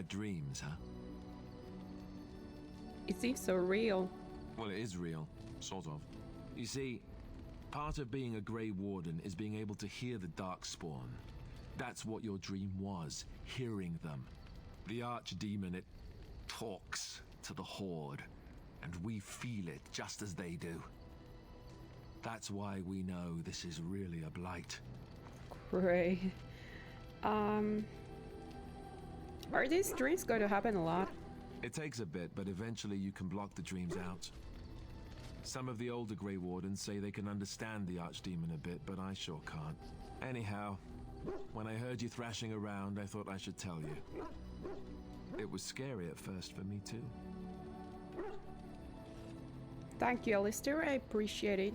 Bad dreams, huh? It seems so real. Well, it is real. Sort of. You see, part of being a Grey Warden is being able to hear the darkspawn. That's what your dream was, hearing them. The archdemon, it talks to the Horde, and we feel it just as they do. That's why we know this is really a blight. Great. Are these dreams going to happen a lot? It takes a bit, but eventually you can block the dreams out. Some of the older Grey Wardens say they can understand the Archdemon a bit, but I sure can't. Anyhow, when I heard you thrashing around, I thought I should tell you. It was scary at first for me too. Thank you, Alistair. I appreciate it.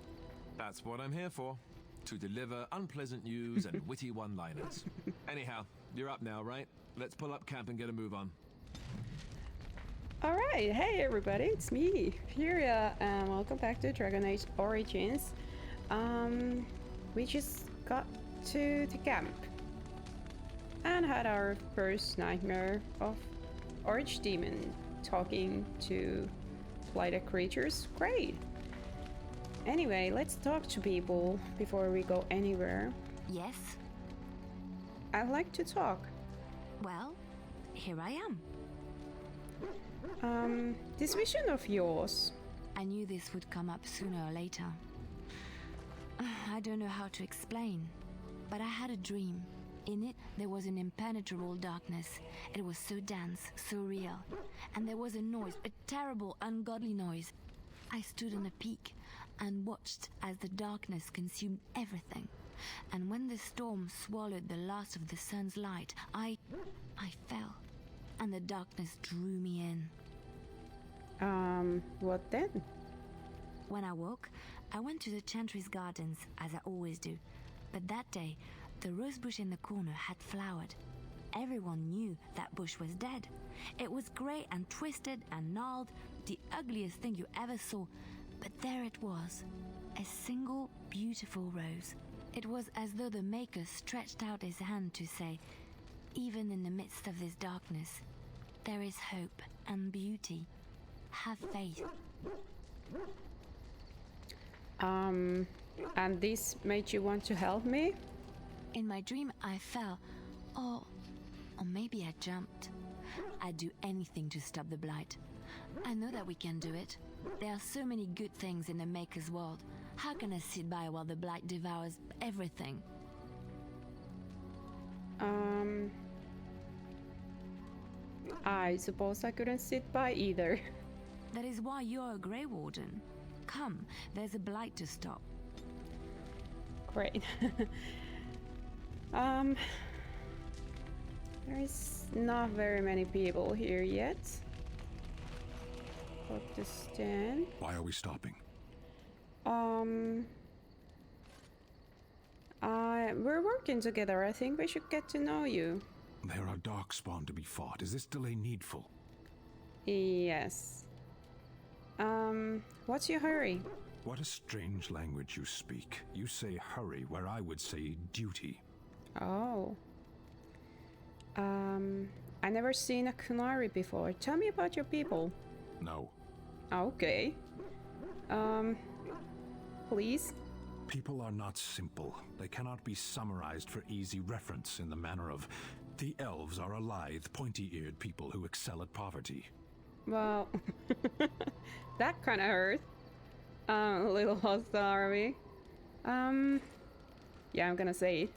That's what I'm here for. To deliver unpleasant news and witty one-liners. Anyhow, you're up now, right? Let's pull up camp and get a move on. Alright, hey everybody, it's me, Furia, and welcome back to Dragon Age Origins. We just got to the camp and had our first nightmare of Archdemon talking to blighted creatures. Great! Anyway, let's talk to people before we go anywhere. Yes? I'd like to talk. Well, here I am. This vision of yours. I knew this would come up sooner or later. I don't know how to explain, but I had a dream. In it, there was an impenetrable darkness. It was so dense, so real. And there was a noise, a terrible, ungodly noise. I stood on a peak and watched as the darkness consumed everything. And when the storm swallowed the last of the sun's light, I fell. And the darkness drew me in. What then? When I woke, I went to the Chantry's gardens, as I always do. But that day, the rose bush in the corner had flowered. Everyone knew that bush was dead. It was grey and twisted and gnarled, the ugliest thing you ever saw. But there it was, a single beautiful rose. It was as though the Maker stretched out his hand to say, even in the midst of this darkness, there is hope and beauty. Have faith. And this made you want to help me? In my dream, I fell, or maybe I jumped. I'd do anything to stop the blight. I know that we can do it. There are so many good things in the Maker's world. How can I sit by while the blight devours everything? I suppose I couldn't sit by either. That is why you're a Grey Warden. Come, there's a blight to stop. Great. There is not very many people here yet. Got to stand. Why are we stopping? We're working together. I think we should get to know you. There are darkspawn to be fought. Is this delay needful? Yes. What's your hurry? What a strange language you speak. You say hurry where I would say duty. Oh. I never seen a Kunari before. Tell me about your people. No. Okay. Please? People are not simple. They cannot be summarized for easy reference in the manner of the elves are a lithe, pointy-eared people who excel at poverty. Well, that kind of hurt. A little hostile, are we? Yeah, I'm gonna say it.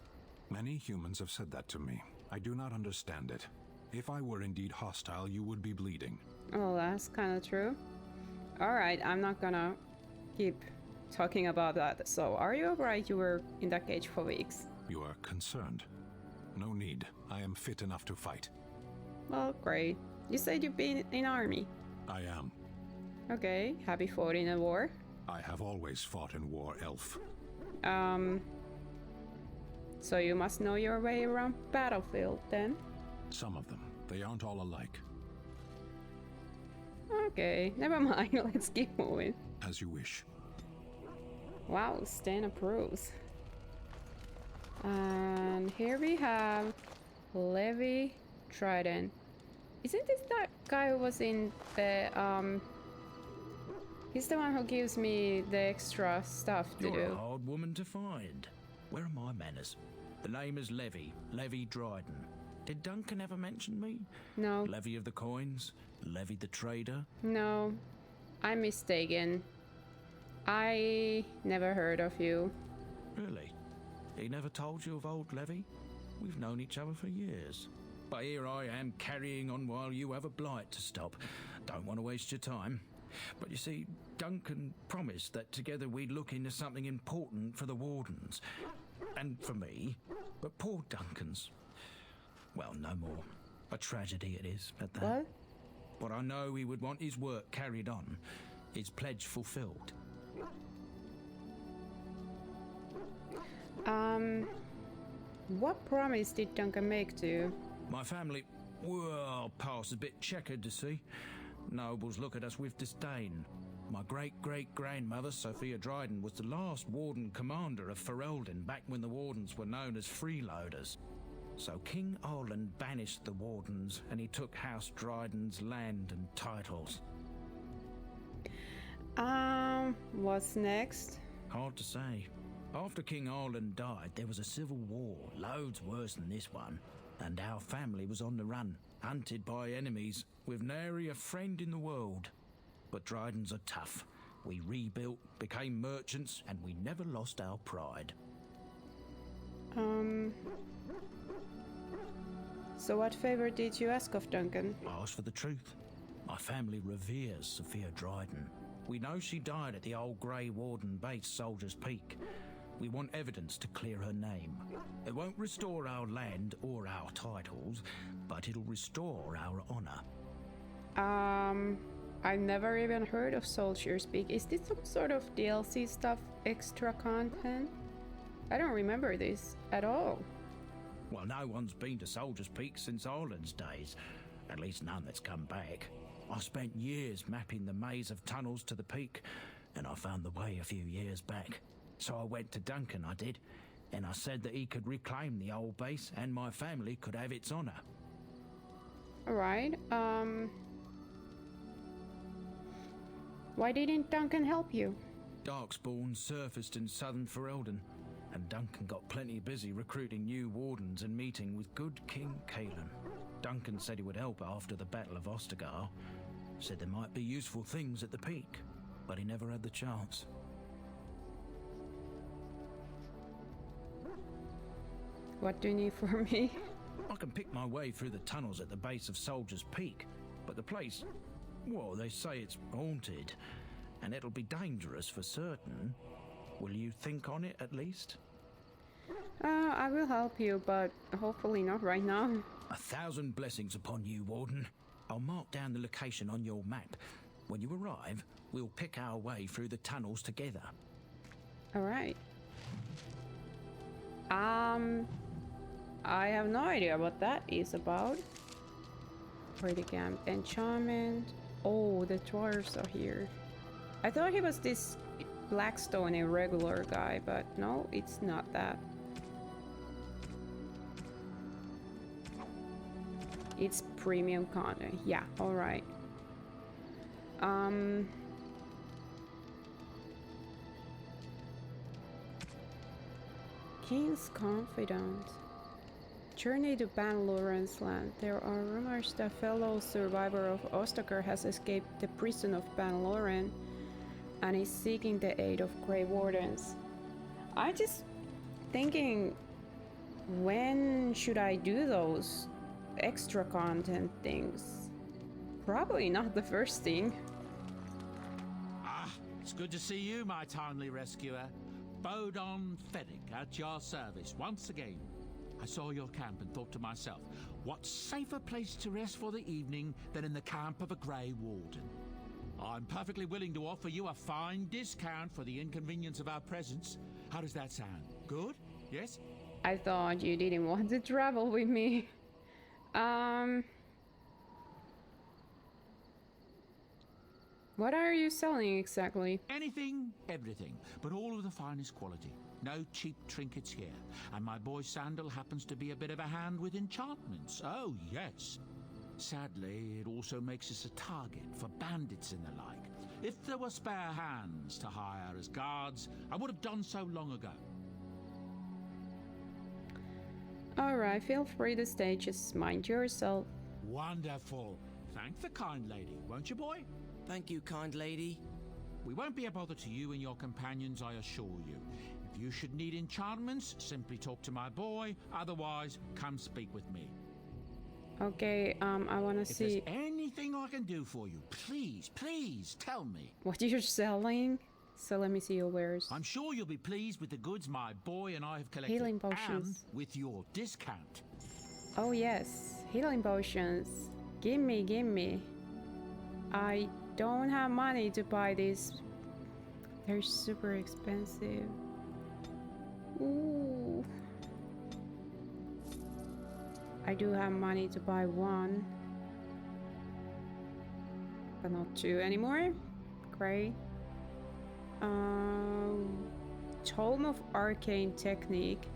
Many humans have said that to me. I do not understand it. If I were indeed hostile, you would be bleeding. Oh, that's kind of true. Alright, I'm not gonna keep talking about that. So, are you alright? You were in that cage for weeks. You are concerned. No need. I am fit enough to fight. Well, great. You said you've been in army. I am. Okay, have you fought in a war? I have always fought in war, elf. So you must know your way around battlefield, then? Some of them. They aren't all alike. Okay, never mind. Let's keep moving. As you wish. Wow, Stan approves. And here we have Levi Trident. Isn't this that guy who was in the he's the one who gives me the extra stuff to You're do. a hard woman to find. Where are my manners? The name is Levy Dryden. Did Duncan ever mention me? No. Levy of the coins? Levy the trader? No. I'm mistaken. I never heard of you. Really? He never told you of old Levy? We've known each other for years. But here I am carrying on while you have a blight to stop. Don't want to waste your time. But you see, Duncan promised that together we'd look into something important for the Wardens. And for me. But poor Duncan's... well, no more. A tragedy it is, at that. What? But I know he would want his work carried on. His pledge fulfilled. What promise did Duncan make to you? My family, well, past a bit checkered to see. Nobles look at us with disdain. My great-great-grandmother, Sophia Dryden, was the last warden commander of Ferelden back when the wardens were known as freeloaders. So King Arland banished the wardens and he took House Dryden's land and titles. What's next? Hard to say. After King Arland died, there was a civil war, loads worse than this one. And our family was on the run, hunted by enemies, with nary a friend in the world. But Drydens are tough. We rebuilt, became merchants, and we never lost our pride. So what favor did you ask of Duncan? I asked for the truth. My family reveres Sophia Dryden. We know she died at the old Grey Warden base, Soldier's Peak. We want evidence to clear her name. It won't restore our land or our titles, but it'll restore our honor. I've never even heard of Soldier's Peak. Is this some sort of DLC stuff, extra content? I don't remember this at all. Well, no one's been to Soldier's Peak since Arland's days. At least none that's come back. I spent years mapping the maze of tunnels to the peak, and I found the way a few years back. So I went to Duncan, I did, and I said that he could reclaim the old base and my family could have its honor. Alright, why didn't Duncan help you? Darkspawn surfaced in southern Ferelden, and Duncan got plenty busy recruiting new wardens and meeting with good King Caelan. Duncan said he would help after the Battle of Ostagar. Said there might be useful things at the peak, but he never had the chance. What do you need for me? I can pick my way through the tunnels at the base of Soldier's Peak, but the place, well, they say it's haunted, and it'll be dangerous for certain. Will you think on it at least? I will help you, but hopefully not right now. 1,000 blessings upon you, Warden. I'll mark down the location on your map. When you arrive, we'll pick our way through the tunnels together. Alright. I have no idea what that is about. Pretty camp enchantment. Oh, the dwarves are here. I thought he was this Blackstone irregular guy, but no, it's not that. It's premium content. Yeah, alright. King's Confidant. Journey to Ban Loren's land. There are rumors that fellow survivor of Ostagar has escaped the prison of Ban Loren and is seeking the aid of Grey Wardens. I just thinking, when should I do those extra content things? Probably not the first thing. Ah, it's good to see you, my timely rescuer. Bodon Fennick at your service once again. I saw your camp and thought to myself, what safer place to rest for the evening than in the camp of a Grey Warden? I'm perfectly willing to offer you a fine discount for the inconvenience of our presence. How does that sound? Good? Yes? I thought you didn't want to travel with me. What are you selling exactly? Anything, everything, but all of the finest quality. No cheap trinkets here. And my boy Sandal happens to be a bit of a hand with enchantments. Oh, yes. Sadly, it also makes us a target for bandits and the like. If there were spare hands to hire as guards, I would have done so long ago. Alright, feel free to stay, just mind yourself. Wonderful. Thank the kind lady, won't you, boy? Thank you, kind lady. We won't be a bother to you and your companions, I assure you. If you should need enchantments, simply talk to my boy. Otherwise, come speak with me. Okay, I wanna If see there's anything I can do for you, please tell me. what you're selling. So let me see your wares. I'm sure you'll be pleased with the goods my boy and I have collected. Healing potions. And with your discount. Oh yes, healing potions. Gimme. I don't have money to buy these. They're super expensive. Ooh. I do have money to buy one, but not two anymore. Great. Tome of Arcane Technique.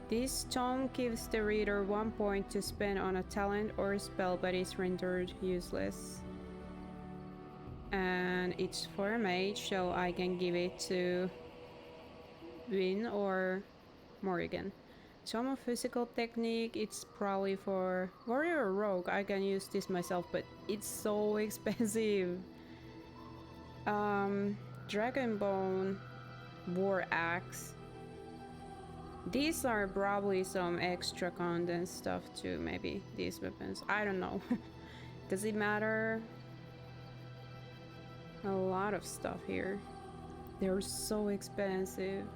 This tome gives the reader 1 point to spend on a talent or a spell, but is rendered useless. And it's for a mage, so I can give it to Win or Morrigan. Tome of Physical Technique, it's probably for warrior or rogue. I can use this myself, but it's so expensive. Dragonbone War Axe. These are probably some extra content stuff too, maybe these weapons. I don't know. Does it matter? A lot of stuff here. They're so expensive.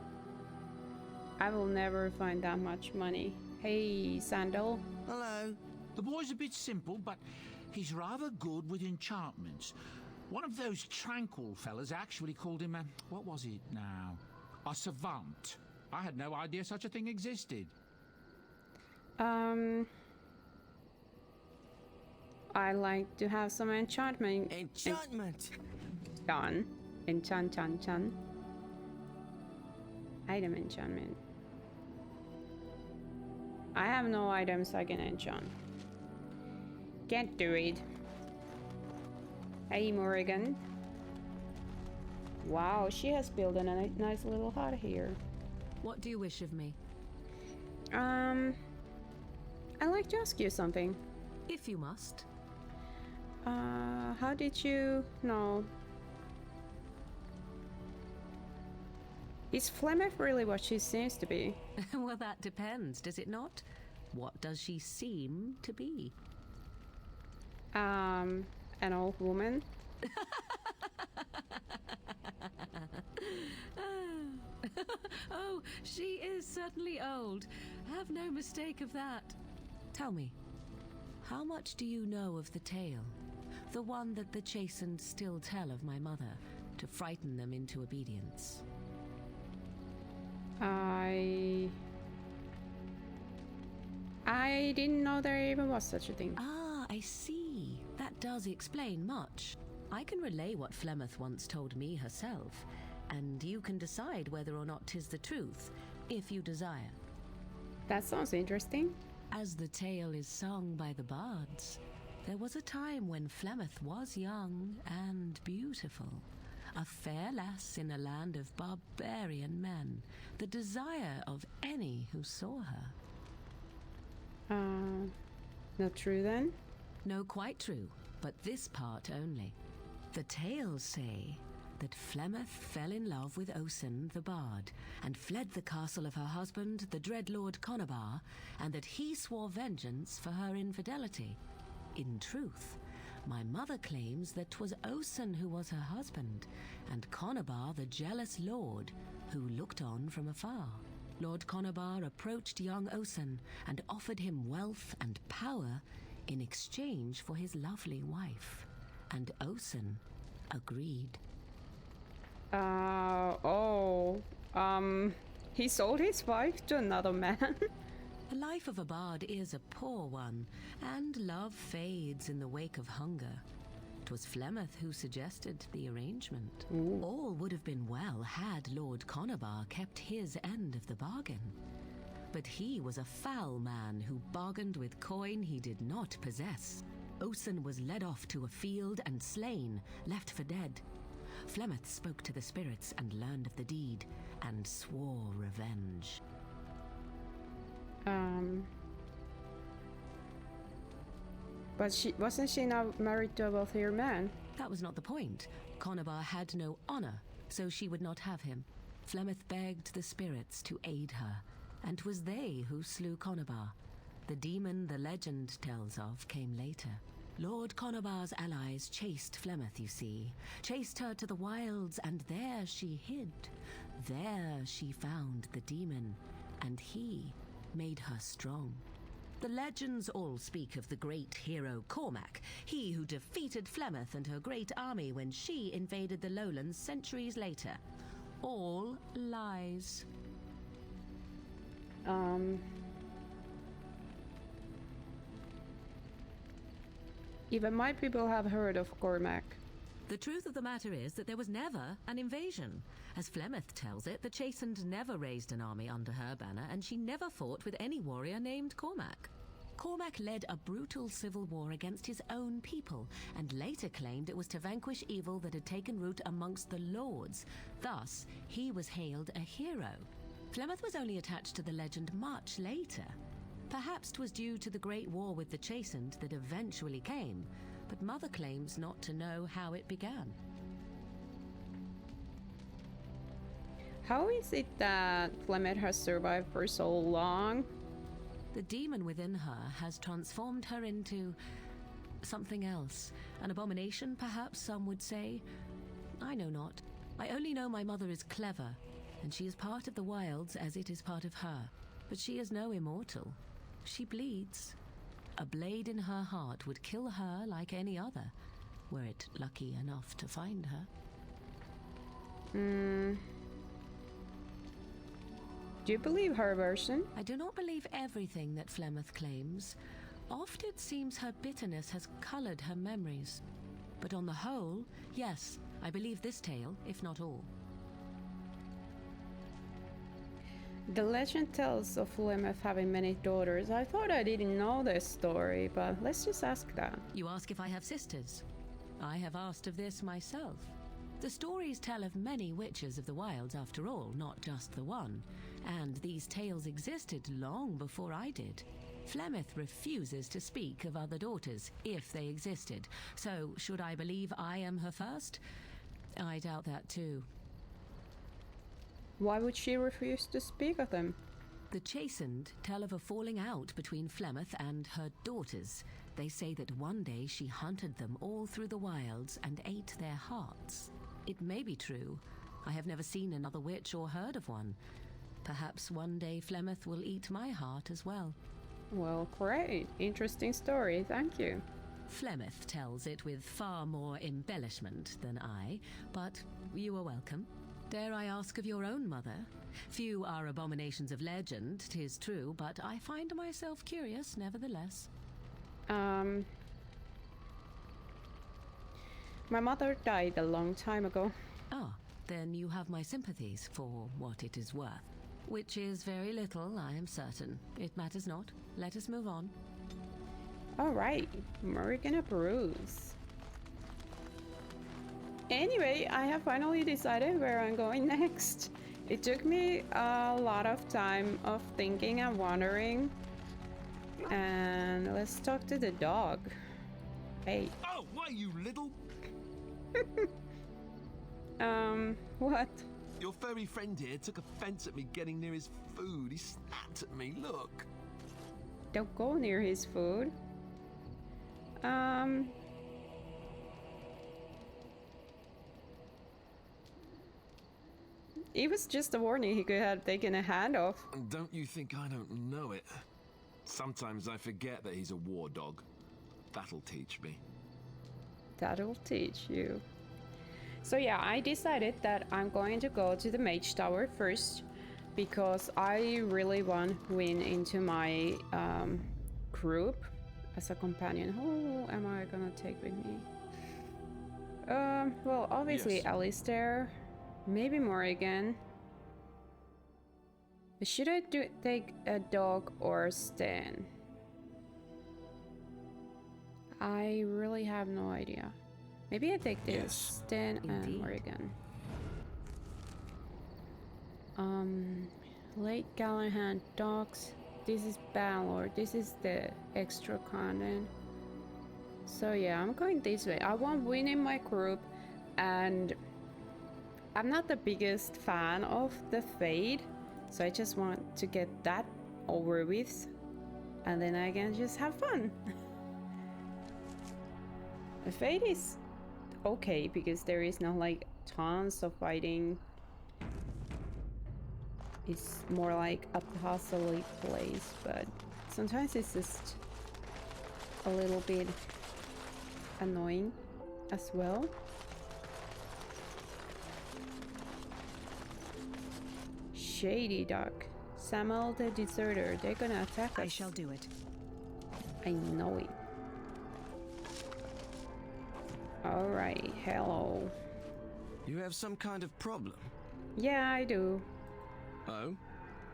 I will never find that much money. Hey, Sandal. Hello. The boy's a bit simple, but he's rather good with enchantments. One of those tranquil fellas actually called him a... what was it now? A savant. I had no idea such a thing existed. I like to have some enchantment. Enchantment. Done. Enchant. Item enchantment. I have no items I can enchant. Can't do it. Hey, Morrigan. Wow, she has built a nice little hut here. What do you wish of me? I'd like to ask you something. If you must. How did you know? Is Flemeth really what she seems to be? Well, that depends, does it not? What does she seem to be? An old woman? Oh, she is certainly old. Have no mistake of that. Tell me, how much do you know of the tale? The one that the chastened still tell of my mother, to frighten them into obedience. I didn't know there even was such a thing. Ah, I see. That does explain much. I can relay what Flemeth once told me herself, and you can decide whether or not 'tis the truth, if you desire. That sounds interesting. As the tale is sung by the bards, there was a time when Flemeth was young and beautiful, a fair lass in a land of barbarian men, the desire of any who saw her. Not true then? No, quite true, but this part only. The tales say that Flemeth fell in love with Osen the bard, and fled the castle of her husband, the dread Lord Conabar, and that he swore vengeance for her infidelity. In truth, my mother claims that 'twas Osen who was her husband, and Conabar the jealous lord, who looked on from afar. Lord Conabar approached young Osen and offered him wealth and power in exchange for his lovely wife, and Osen agreed. He sold his wife to another man? The life of a bard is a poor one, and love fades in the wake of hunger. 'Twas Flemeth who suggested the arrangement. Ooh. All would have been well had Lord Conabar kept his end of the bargain. but he was a foul man who bargained with coin he did not possess. Osen was led off to a field and slain, left for dead. Flemeth spoke to the spirits and learned of the deed, and swore revenge. But wasn't she now married to a wealthier man? That was not the point. Conobar had no honor, so she would not have him. Flemeth begged the spirits to aid her, and 'twas they who slew Conobar. The demon the legend tells of came later. Lord Conobar's allies chased Flemeth, you see, chased her to the wilds, and there she hid. There she found the demon, and he made her strong. The legends all speak of the great hero Cormac, he who defeated Flemeth and her great army when she invaded the lowlands centuries later. All lies. Even my people have heard of Cormac. The truth of the matter is that there was never an invasion. As Flemeth tells it, the Chastened never raised an army under her banner, and she never fought with any warrior named Cormac. Cormac led a brutal civil war against his own people, and later claimed it was to vanquish evil that had taken root amongst the lords. Thus, he was hailed a hero. Flemeth was only attached to the legend much later. Perhaps 'twas due to the great war with the Chastened that eventually came, but Mother claims not to know how it began. How is it that Flemeth has survived for so long? The demon within her has transformed her into something else. An abomination, perhaps some would say. I know not. I only know my mother is clever, and she is part of the wilds as it is part of her. But she is no immortal. She bleeds. A blade in her heart would kill her like any other, were it lucky enough to find her. Do you believe her version? I do not believe everything that Flemeth claims. Oft it seems her bitterness has colored her memories. But on the whole, yes, I believe this tale, if not all. The legend tells of Flemeth having many daughters. I thought I didn't know this story, but let's just ask that. You ask if I have sisters. I have asked of this myself. The stories tell of many witches of the wilds after all, not just the one. And these tales existed long before I did. Flemeth refuses to speak of other daughters, if they existed. So, should I believe I am her first? I doubt that too. Why would she refuse to speak of them? The Chastened tell of a falling out between Flemeth and her daughters. They say that one day she hunted them all through the wilds and ate their hearts. It may be true. I have never seen another witch or heard of one. Perhaps one day Flemeth will eat my heart as well. Well, great. Interesting story. Thank you. Flemeth tells it with far more embellishment than I, but you are welcome. Dare I ask of your own mother? Few are abominations of legend, 'tis true, but I find myself curious nevertheless. My mother died a long time ago. Ah, then you have my sympathies for what it is worth. Which is very little, I am certain. It matters not. Let us move on. Alright, Morrigan Bruce. Anyway, I have finally decided where I'm going next. It took me a lot of time of thinking and wondering. And let's talk to the dog. Hey. Oh, why, you little... What? Your furry friend here took offense at me getting near his food. He snapped at me, look. Don't go near his food. It was just a warning he could have taken a hand off. Don't you think I don't know it? Sometimes I forget that he's a war dog. That'll teach me. That'll teach you. So yeah, I decided that I'm going to go to the Mage Tower first because I really want Win into my group as a companion. Who am I gonna take with me? Well, obviously Yes. Alistair, maybe Morrigan. Should I take a dog or Stan? I really have no idea. Maybe I take this. Yes, Stan and indeed. Morrigan. Lake Callahan dogs. This is Bangalore. This is the extra content. So yeah, I'm going this way. I want win in my group, and I'm not the biggest fan of the Fade, so I just want to get that over with, and then I can just have fun. The Fade is okay because there is not like tons of fighting. It's more like a puzzly place, but sometimes it's just a little bit annoying as well. Shady Duck. Samuel the Deserter. They're gonna attack us. I shall do it. I know it. Alright, hello. You have some kind of problem? Yeah, I do. Oh?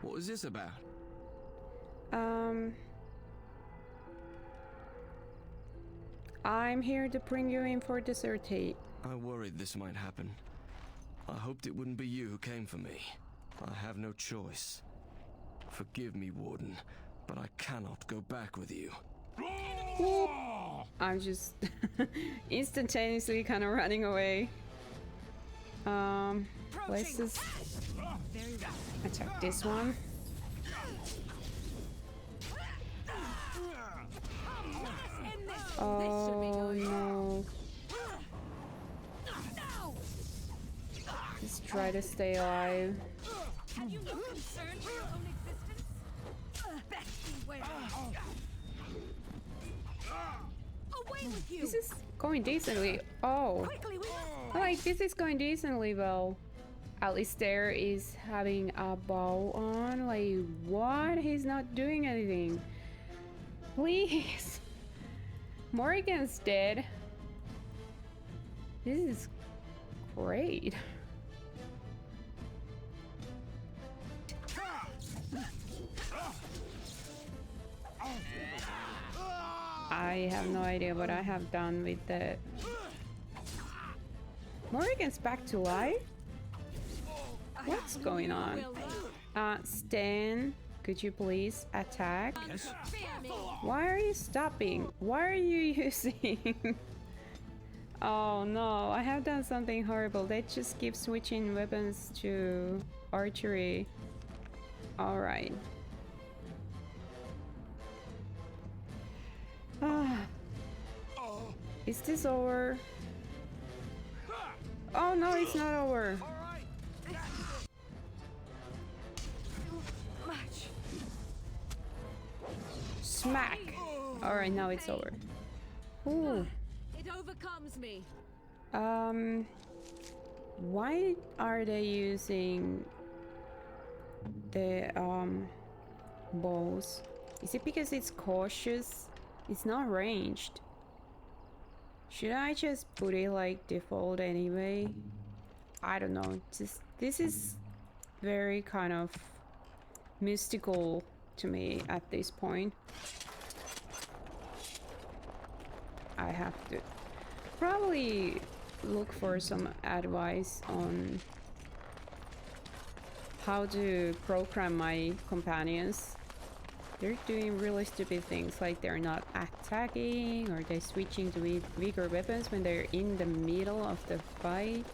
What was this about? I'm here to bring you in for dessert tea. I worried this might happen. I hoped it wouldn't be you who came for me. I have no choice. Forgive me, Warden, but I cannot go back with you. I'm just instantaneously kind of running away. Let's just attack this one. Oh no. Just try to stay alive. Have you no concern for your own existence? Best beware. Away with you! This is going decently. Oh. Quickly, we must. Like, this is going decently well. Alistair is having a bow on. Like, what? He's not doing anything. Please. Morrigan's dead. This is great. I have no idea what I have done with the... Morrigan's back to life? What's going on? Stan, could you please attack? Yes. Why are you stopping? Why are you using... Oh no, I have done something horrible. They just keep switching weapons to archery. Alright. Ah. Is this over? Oh no, it's not over. Smack. Alright, now it's over. Ooh. It overcomes me. Why are they using the bows? Is it because it's cautious? It's not ranged. Should I just put it like default anyway? I don't know. Just this is very kind of mystical to me at this point. I have to probably look for some advice on how to program my companions. They're doing really stupid things, like they're not attacking, or they're switching to weaker weapons when they're in the middle of the fight.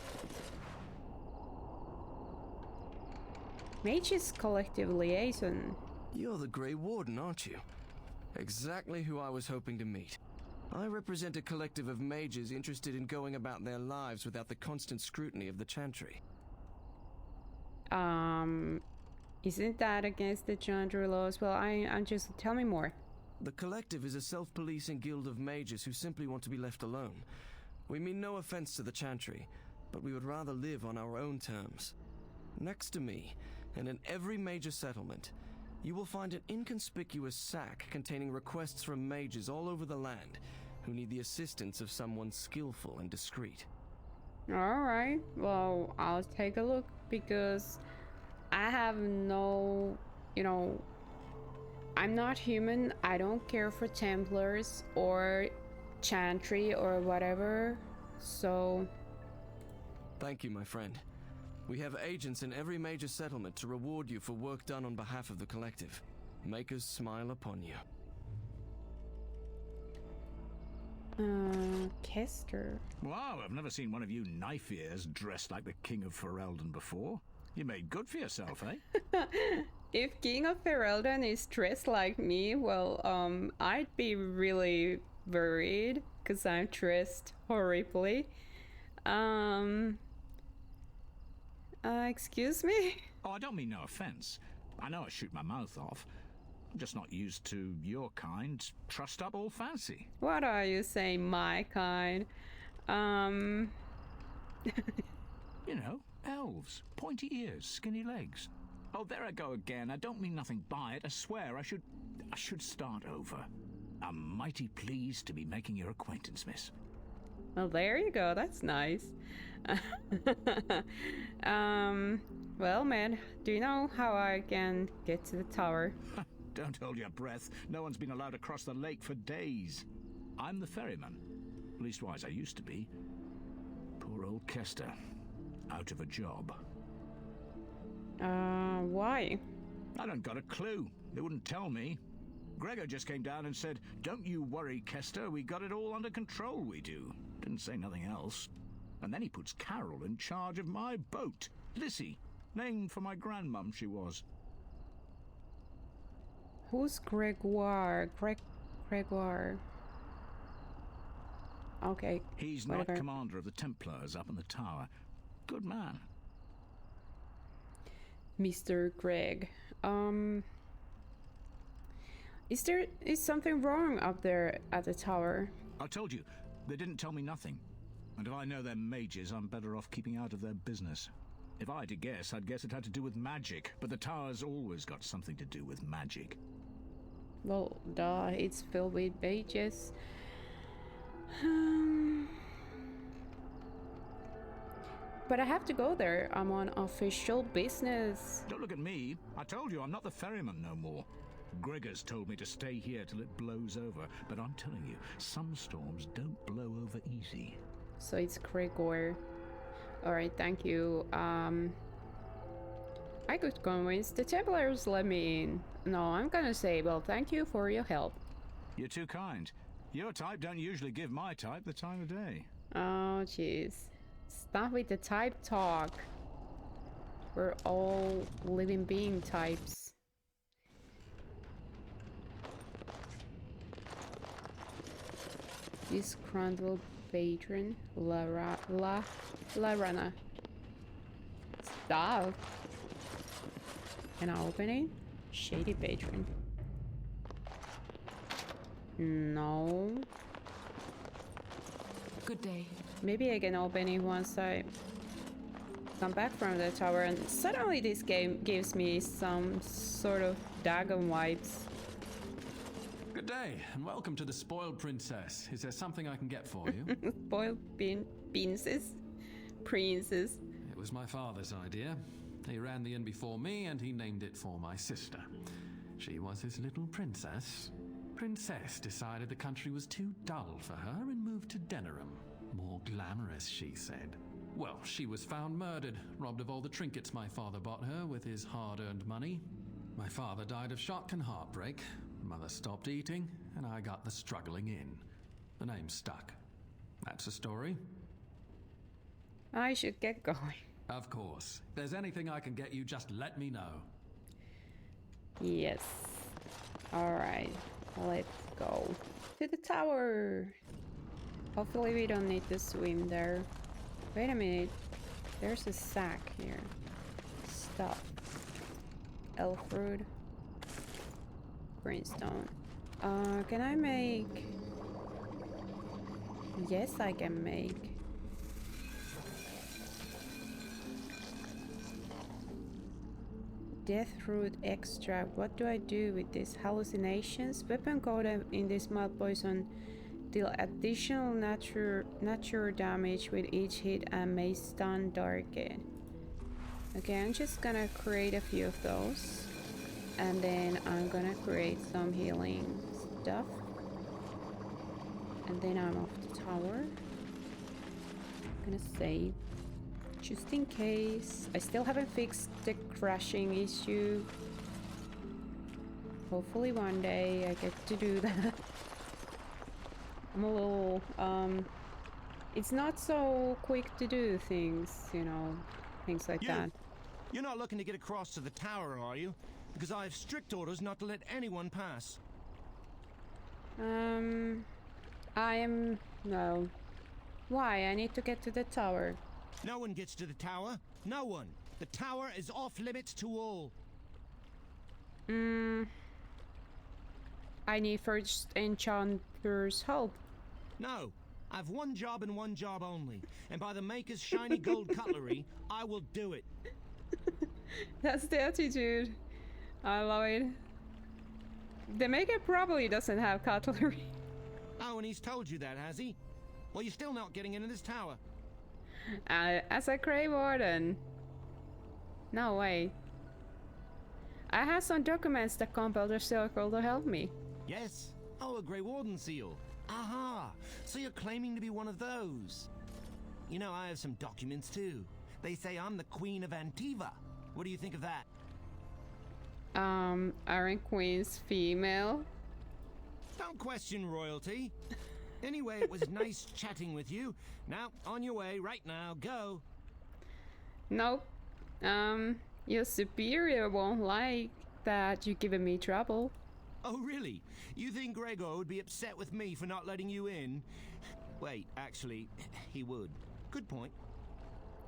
Mage's collective liaison. You're the Grey Warden, aren't you? Exactly who I was hoping to meet. I represent a collective of mages interested in going about their lives without the constant scrutiny of the Chantry. Isn't that against the Chantry laws? Well, I'm just... Tell me more. The collective is a self-policing guild of mages who simply want to be left alone. We mean no offense to the Chantry, but we would rather live on our own terms. Next to me, and in every major settlement, you will find an inconspicuous sack containing requests from mages all over the land who need the assistance of someone skillful and discreet. Alright, well, I'll take a look, because I have no, you know, I'm not human. I don't care for Templars or Chantry or whatever. So Thank you, my friend. We have agents in every major settlement to reward you for work done on behalf of the collective. Make us smile upon you. Kester. Wow, I've never seen one of you knife ears dressed like the King of Ferelden before. You made good for yourself, eh? If King of Ferelden is dressed like me, well, I'd be really worried because I'm dressed horribly. Excuse me? Oh, I don't mean no offense. I know I shoot my mouth off. I'm just not used to your kind, trussed up all fancy. What are you saying, my kind? You know, elves, pointy ears, skinny legs. Oh, there I go again. I don't mean nothing by it. I swear I should start over. I'm mighty pleased to be making your acquaintance, miss. Well, there you go. That's nice. Well, man, do you know how I can get to the tower? Don't hold your breath. No one's been allowed across the lake for days. I'm the ferryman. Leastwise, I used to be. Poor old Kester. Out of a job. Why? I don't got a clue. They wouldn't tell me. Gregor just came down and said, "Don't you worry, Kester. We got it all under control, we do." Didn't say nothing else. And then he puts Carol in charge of my boat. Lissy. Named for my grandmum, she was. Who's Gregoire? Gregoire. Okay. He's whatever. not commander of the Templars up in the tower. Good man. Mr. Greg. Is something wrong up there at the tower? I told you, they didn't tell me nothing. And if I know they're mages, I'm better off keeping out of their business. If I had to guess, I'd guess it had to do with magic. But the tower's always got something to do with magic. Well, duh, it's filled with mages. But I have to go there. I'm on official business. Don't look at me. I told you I'm not the ferryman no more. Gregor's told me to stay here till it blows over. But I'm telling you, some storms don't blow over easy. So it's Gregor. Alright, thank you. I could convince the Templars let me in. No, I'm gonna say, well, thank you for your help. You're too kind. Your type don't usually give my type the time of day. Oh, jeez. Stop with the type talk. We're all living being types. Disgruntled patron, Larana. Stop. Can I open it? Shady patron. No. Good day. Maybe I can open it once I come back from the tower, and suddenly this game gives me some sort of Dagon vibes. Good day, and welcome to the Spoiled Princess. Is there something I can get for you? Spoiled princess? Princess. It was my father's idea. He ran the inn before me, and he named it for my sister. She was his little princess. Princess decided the country was too dull for her and moved to Denerim. More glamorous, she said. Well, she was found murdered, robbed of all the trinkets my father bought her with his hard-earned money. My father died of shock and heartbreak. Mother stopped eating, and I got the struggling in. The name stuck. That's the story. I should get going. Of course. If there's anything I can get you, just let me know. Yes. Alright, let's go to the tower. Hopefully we don't need to swim there. Wait a minute. There's a sack here. Stuff. Elf fruit. Greenstone. Can I make... Yes, I can make. Deathroot extract. What do I do with this? Hallucinations? Weapon code in this mild poison deal additional natural damage with each hit and may stun Darken. Okay, I'm just gonna create a few of those. And then I'm gonna create some healing stuff. And then I'm off the tower. Gonna save. Just in case. I still haven't fixed the crashing issue. Hopefully one day I get to do that. I'm a little, it's not so quick to do things, you know, things like that. You're not looking to get across to the tower, are you? Because I have strict orders not to let anyone pass. I am... no. Why? I need to get to the tower. No one gets to the tower. No one. The tower is off limits to all. I need first enchanter's help. No. I've one job and one job only. And by the Maker's shiny gold cutlery, I will do it. That's the attitude. I love it. The Maker probably doesn't have cutlery. Oh, and he's told you that, has he? Well, you're still not getting into this tower. As a Grey Warden. No way. I have some documents that compel the Circle to help me. Yes. Oh, a Grey Warden seal. Aha! So you're claiming to be one of those. You know, I have some documents too. They say I'm the Queen of Antiva. What do you think of that? Aren't queens female? Don't question royalty. Anyway, it was nice chatting with you. Now, on your way right now. Go. Nope. Your superior won't like that you're giving me trouble. Oh, really? You think Gregor would be upset with me for not letting you in? Wait, actually, he would. Good point.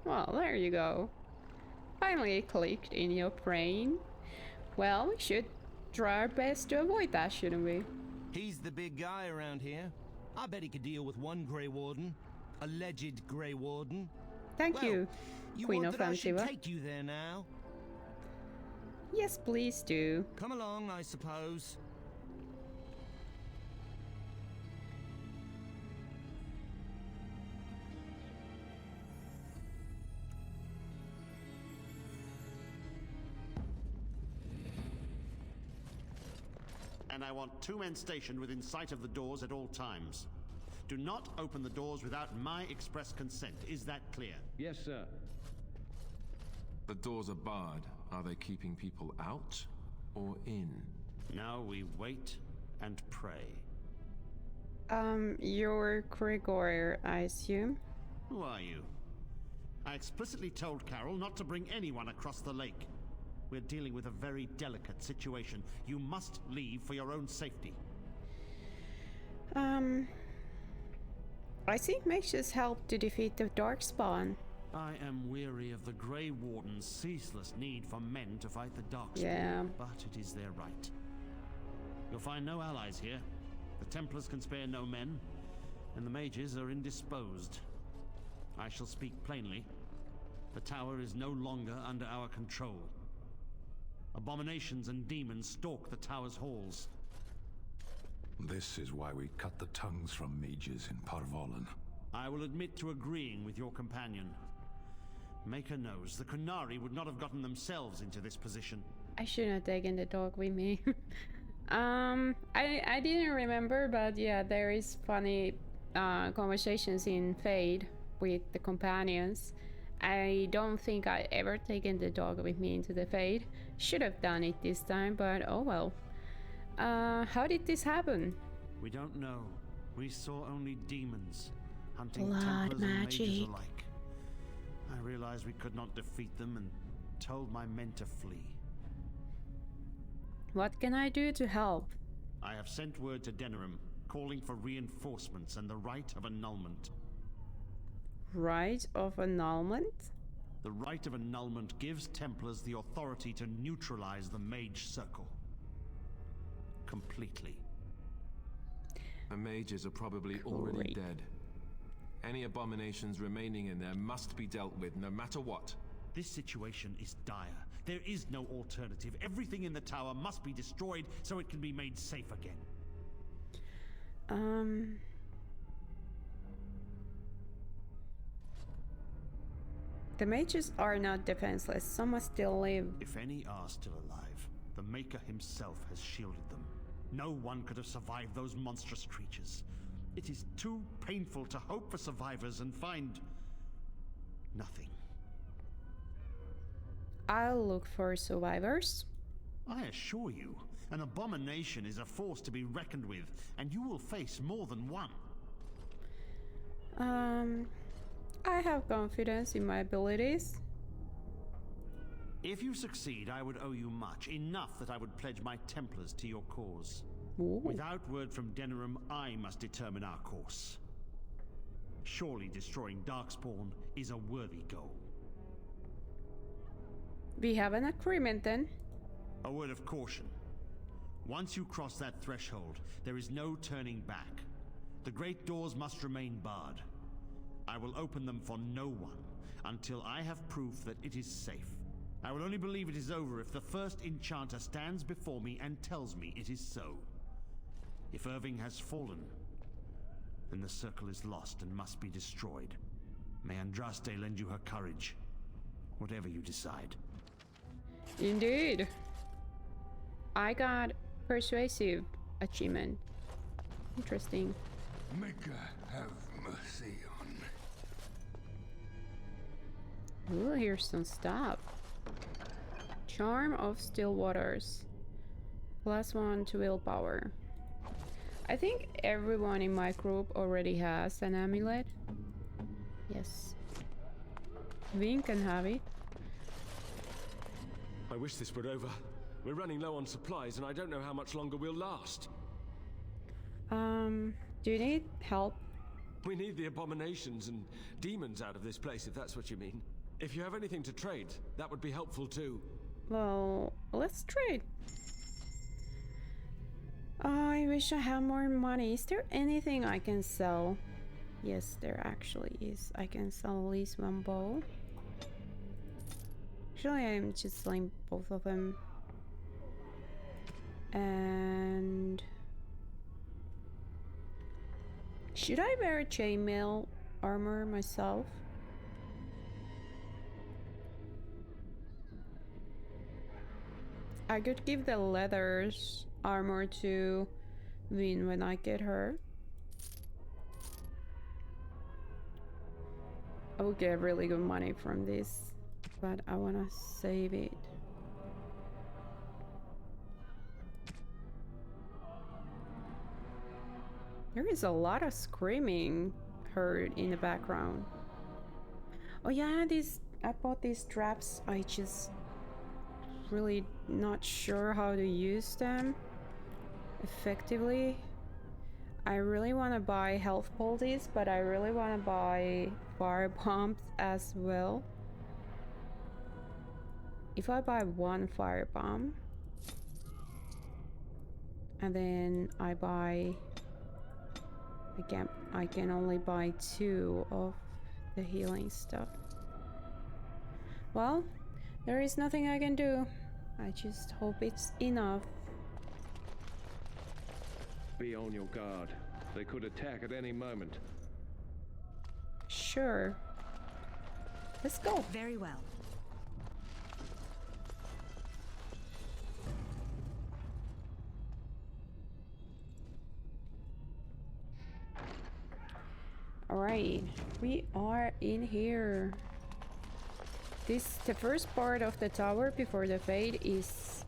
Well, there you go. Finally it clicked in your brain. Well, we should try our best to avoid that, shouldn't we? He's the big guy around here. I bet he could deal with one Grey Warden. Alleged Grey Warden. Thank you, Queen of I should Antiva. take you there now? Yes, please do. Come along, I suppose. And I want 2 men stationed within sight of the doors at all times. Do not open the doors without my express consent. Is that clear? Yes, sir. The doors are barred. Are they keeping people out or in? Now we wait and pray. You're Gregor, I assume? Who are you? I explicitly told Carol not to bring anyone across the lake. We're dealing with a very delicate situation. You must leave for your own safety. I think Mage's help to defeat the darkspawn. I am weary of the Grey Warden's ceaseless need for men to fight the darkspawn. Yeah. But it is their right. You'll find no allies here. The Templars can spare no men, and the mages are indisposed. I shall speak plainly. The tower is no longer under our control. Abominations and demons stalk the tower's halls. This is why we cut the tongues from mages in Parvolan. I will admit to agreeing with your companion. Maker knows the Kunari would not have gotten themselves into this position. I shouldn't have taken the dog with me. I didn't remember, but yeah, there is funny conversations in Fade with the companions. I don't think I ever taken the dog with me into the Fade. Should have done it this time, but oh well. How did this happen? We don't know. We saw only demons, hunting Blood Templars and mages magic. alike. I realized we could not defeat them and told my men to flee. What can I do to help? I have sent word to Denerim, calling for reinforcements and the right of annulment. Right of annulment? The right of annulment gives Templars the authority to neutralize the Mage Circle. Completely. The mages are probably already Great. dead. Any abominations remaining in there must be dealt with, no matter what. This situation is dire. There is no alternative. Everything in the tower must be destroyed so it can be made safe again. The mages are not defenseless. Some must still live. If any are still alive, the Maker himself has shielded them. No one could have survived those monstrous creatures. It is too painful to hope for survivors and find nothing. I'll look for survivors. I assure you, an abomination is a force to be reckoned with, and you will face more than one. I have confidence in my abilities. If you succeed, I would owe you much, enough that I would pledge my Templars to your cause. Ooh. Without word from Denerim, I must determine our course. Surely destroying darkspawn is a worthy goal. We have an agreement then. A word of caution. Once you cross that threshold, there is no turning back. The great doors must remain barred. I will open them for no one until I have proof that it is safe. I will only believe it is over if the first enchanter stands before me and tells me it is so. If Irving has fallen, then the circle is lost and must be destroyed. May Andraste lend you her courage, whatever you decide. Indeed. I got persuasive achievement. Interesting. Maker have mercy on. Ooh, here's some stuff. Charm of Still Waters. +1 to willpower. I think everyone in my group already has an amulet. Yes. Vin can have it. I wish this were over. We're running low on supplies, and I don't know how much longer we'll last. Do you need help? We need the abominations and demons out of this place, if that's what you mean. If you have anything to trade, that would be helpful too. Well, let's trade. I wish I had more money. Is there anything I can sell? Yes, there actually is. I can sell at least one bow. Actually, I'm just selling both of them. And should I wear chainmail armor myself? I could give the leathers armor to Vin when I get her. I will get really good money from this, but I wanna save it. There is a lot of screaming heard in the background. Oh yeah, I bought these traps. I just really not sure how to use them effectively. I really want to buy health poultice, but I really want to buy fire bombs as well. If I buy one fire bomb and then I buy, I can only buy 2 of the healing stuff. Well, there is nothing I can do. I just hope it's enough. Be on your guard. They could attack at any moment. Sure. Let's go. Very well. Alright, we are in here. The first part of the tower before the fade is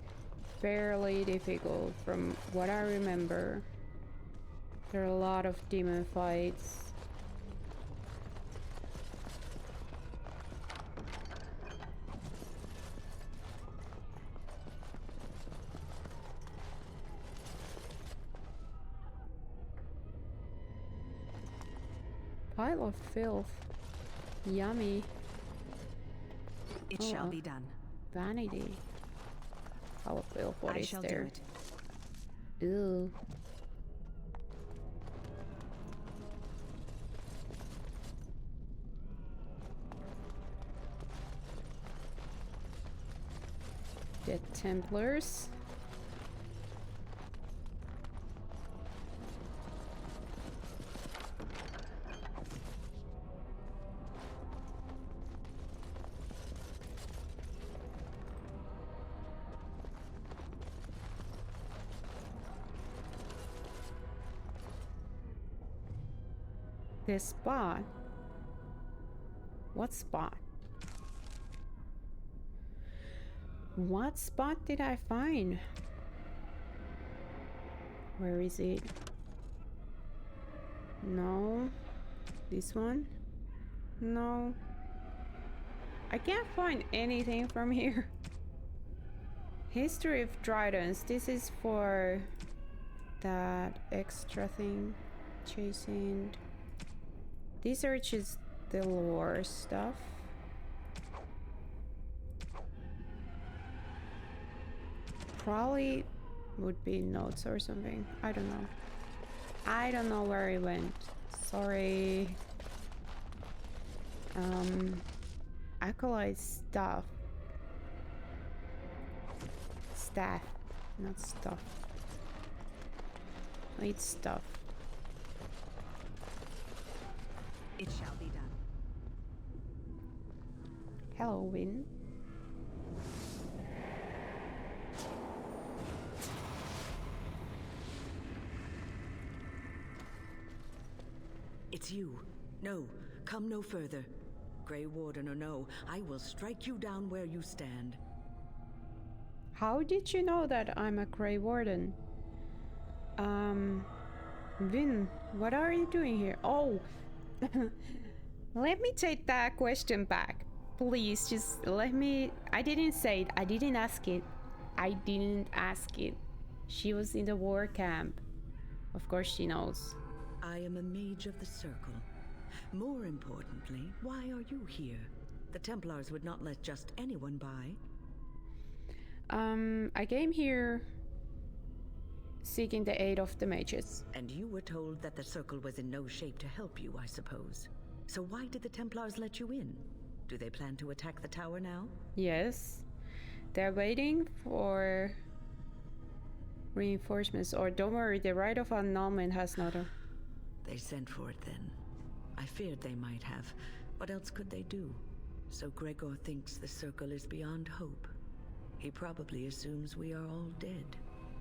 fairly difficult from what I remember. There are a lot of demon fights. Pile of filth. Yummy. It shall be done. Vanity. Pile of filth. What I is shall there? do it. Ew. The Templars. This spot. What spot? What spot did I find? Where is it? No. This one? No. I can't find anything from here. History of Tridents. This is for that extra thing. Chasing. This searches the lore stuff. Probably would be notes or something. I don't know. I don't know where it went. Sorry. Acolyte stuff. Staff, not stuff. It's stuff. It shall be done. Hello, Win. It's you. No, come no further. Grey Warden or no, I will strike you down where you stand. How did you know that I'm a Grey Warden? Vin, what are you doing here? Oh, let me take that question back. Please, just let me... I didn't say it. I didn't ask it. I didn't ask it. She was in the war camp. Of course she knows. I am a mage of the circle. More importantly, why are you here? The Templars would not let just anyone by. I came here seeking the aid of the mages. And you were told that the circle was in no shape to help you, I suppose. So why did the Templars let you in? Do they plan to attack the tower now? Yes. They're waiting for reinforcements. Or don't worry, the Rite of Annulment has not... They sent for it then. I feared they might have. What else could they do? So Gregor thinks the circle is beyond hope. He probably assumes we are all dead.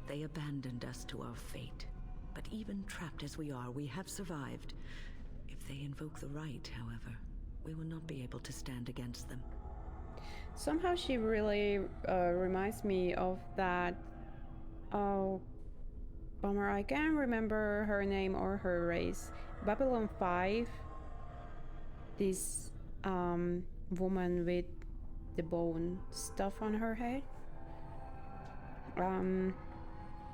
They abandoned us to our fate. But even trapped as we are, we have survived. If they invoke the right, however, we will not be able to stand against them. Somehow she really reminds me of that... Oh, bummer, I can't remember her name or her race. Babylon 5. This woman with the bone stuff on her head.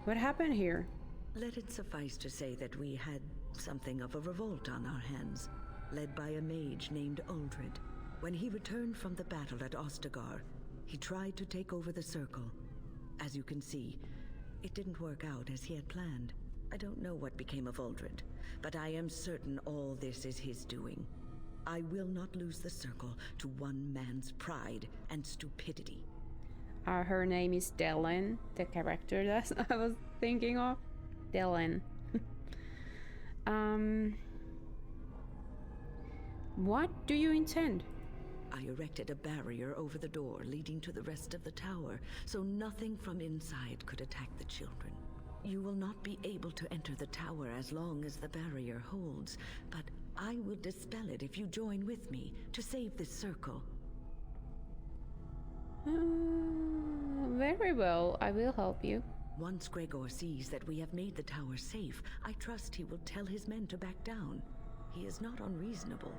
What happened here? Let it suffice to say that we had something of a revolt on our hands, led by a mage named Uldred. When he returned from the battle at Ostagar, he tried to take over the circle. As you can see, it didn't work out as he had planned. I don't know what became of Uldred, but I am certain all this is his doing. I will not lose the circle to one man's pride and stupidity. Her name is Dylan, the character that I was thinking of. Dylan. What do you intend? I erected a barrier over the door leading to the rest of the tower, so nothing from inside could attack the children. You will not be able to enter the tower as long as the barrier holds, but I will dispel it if you join with me to save this circle. Very well, I will help you. Once Gregor sees that we have made the tower safe, I trust he will tell his men to back down. He is not unreasonable.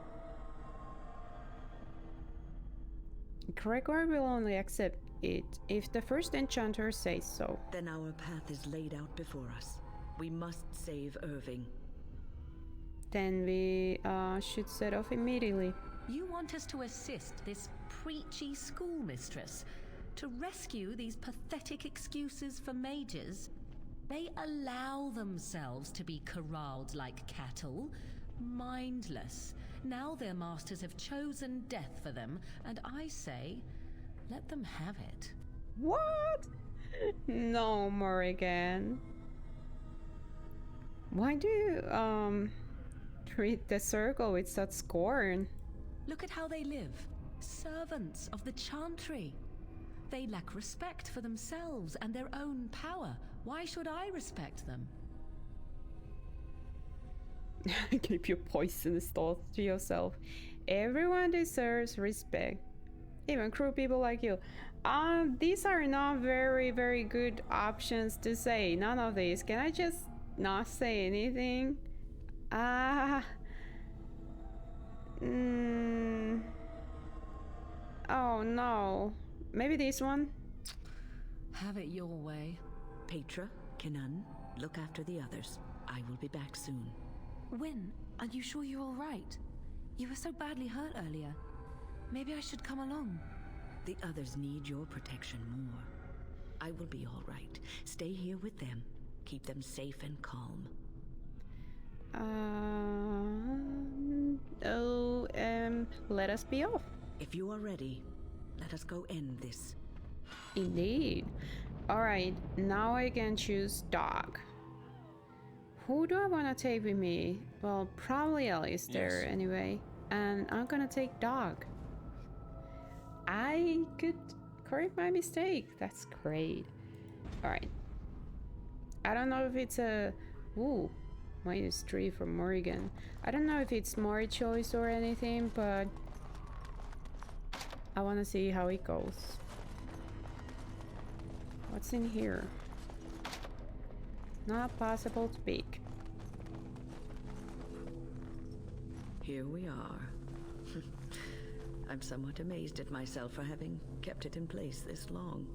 Gregor will only accept it if the first enchanter says so. Then our path is laid out before us. We must save Irving. Then we should set off immediately. You want us to assist this preachy schoolmistress to rescue these pathetic excuses for mages? They allow themselves to be corralled like cattle, mindless. Now their masters have chosen death for them, and I say, let them have it. What? No, Morrigan. Why do you, treat the circle with such scorn? Look at how they live. Servants of the Chantry. They lack respect for themselves and their own power. Why should I respect them? Keep your poisonous thoughts to yourself. Everyone deserves respect. Even cruel people like you. These are not very good options to say. None of these. Can I just not say anything? Oh no. Maybe this one? Have it your way. Petra, Kinan, look after the others. I will be back soon. Wyn, are you sure you're all right? You were so badly hurt earlier. Maybe I should come along. The others need your protection more. I will be all right. Stay here with them. Keep them safe and calm. Let us be off. If you are ready, let us go end this. Indeed. Alright, now I can choose dog. Who do I want to take with me? Well, probably Alistair anyway. And I'm gonna take dog. I could correct my mistake. That's great. Alright. I don't know if it's a... Ooh. -3 from Morrigan. I don't know if it's more choice or anything, but... I want to see how it goes. What's in here? Not possible to speak. Here we are. I'm somewhat amazed at myself for having kept it in place this long.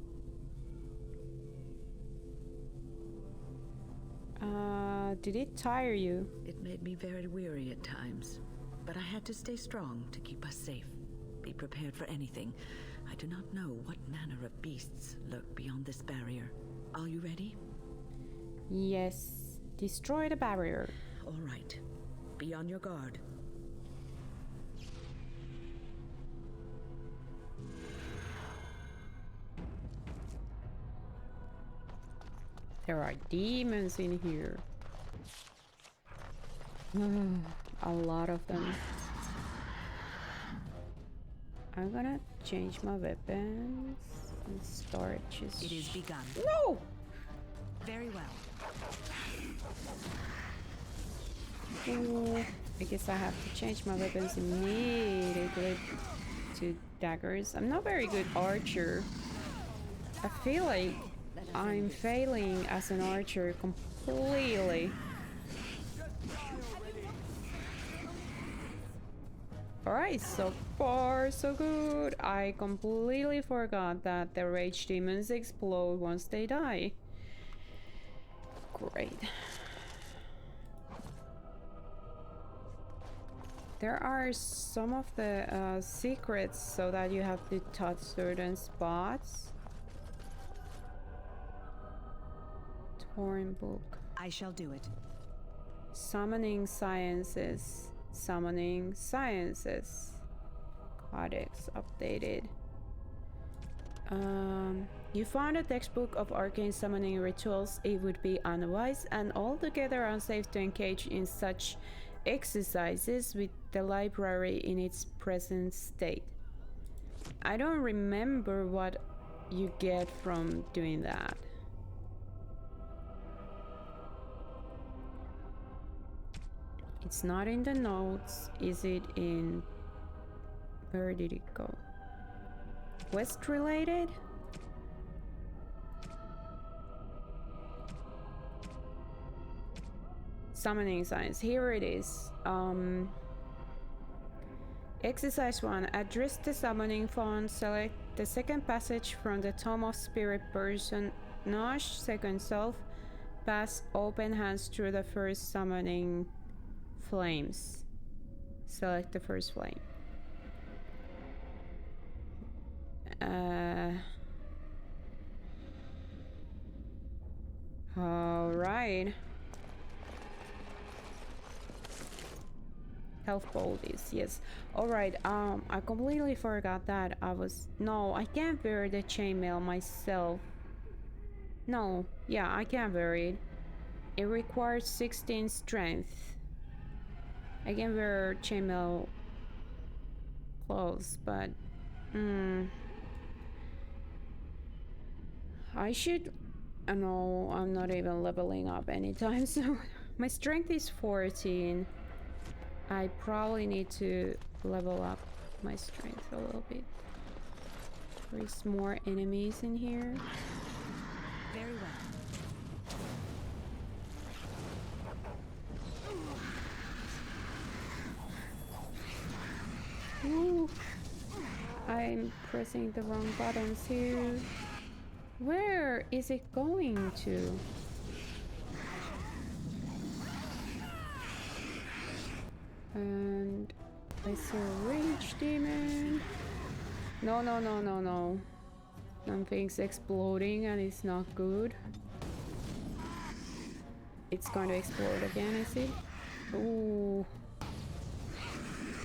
Did it tire you? It made me very weary at times, but I had to stay strong to keep us safe. Be prepared for anything. I do not know what manner of beasts lurk beyond this barrier. Are you ready? Yes. Destroy the barrier. All right. Be on your guard. There are demons in here. A lot of them. I'm gonna change my weapons and start just... It is begun. No! Very well. Ooh, I guess I have to change my weapons immediately to daggers. I'm not very good archer. I feel like I'm failing as an archer completely. Alright, so far so good. I completely forgot that the rage demons explode once they die. Great. There are some of the secrets so that you have to touch certain spots. Torn book. I shall do it. Summoning sciences. Summoning sciences. Codex updated. You found a textbook of arcane summoning rituals. It would be unwise and altogether unsafe to engage in such exercises with the library in its present state. I don't remember what you get from doing that. It's not in the notes. Is it in... Where did it go? Quest related? Summoning science. Here it is. Exercise 1. Address the summoning font. Select the second passage from the Tome of Spirit Personage, second self. Pass open hands through the first summoning flames. Select the first flame. All right. Health bodies, yes. All right. I completely forgot that no, I can't wear the chainmail myself. No, yeah, I can't wear it. It requires 16 strength. I can wear chainmail clothes, but I should... No, I'm not even leveling up anytime soon. My strength is 14. I probably need to level up my strength a little bit. There's more enemies in here. Very well. Ooh. I'm pressing the wrong buttons here. Where is it going to? And I see a rage demon. No, no, no, no, no. Something's exploding and it's not good. It's going to explode again, I see. Ooh.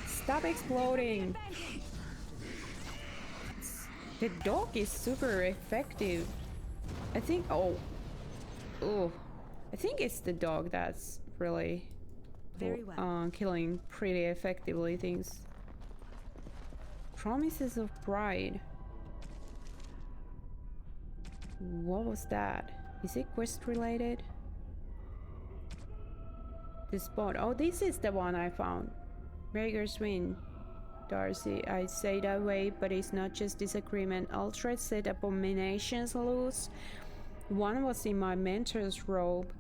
Stop exploding! The dog is super effective. I think, oh. I think it's the dog that's really Very well. Killing pretty effectively things. Promises of Pride. What was that? Is it quest related? The spot. Oh, this is the one I found. Beggars win. Darcy, I say that way, but it's not just disagreement. Ultra set abominations loose. One was in my mentor's robe.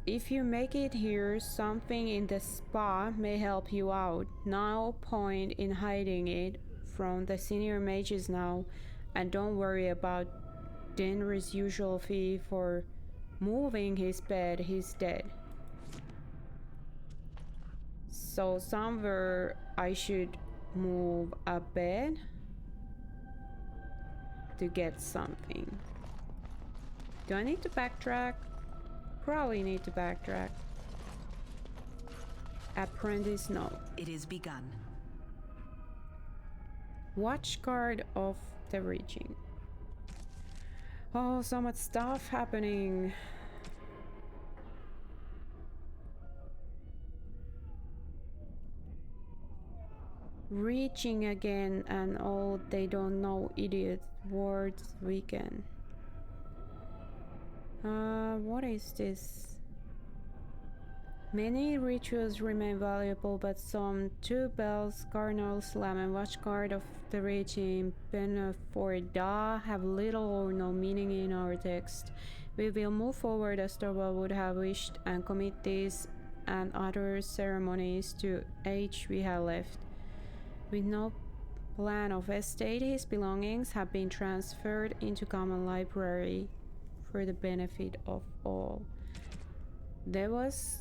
If you make it here, something in the spa may help you out. No point in hiding it from the senior mages now. And don't worry about Denry's usual fee for moving his bed. He's dead. So somewhere I should move a bed to get something. Do I need to backtrack? Probably need to backtrack. Apprentice, no. It is begun. Watchguard of the Reaching. Oh, so much stuff happening. Reaching again, and oh, they don't know idiot words weekend. What is this? Many rituals remain valuable, but some 2 bells, Cardinal Slam, and Watchguard of the Reaching, Beneforda, have little or no meaning in our text. We will move forward as Torvald would have wished and commit these and other ceremonies to age we have left. With no plan of estate, his belongings have been transferred into common library for the benefit of all. There was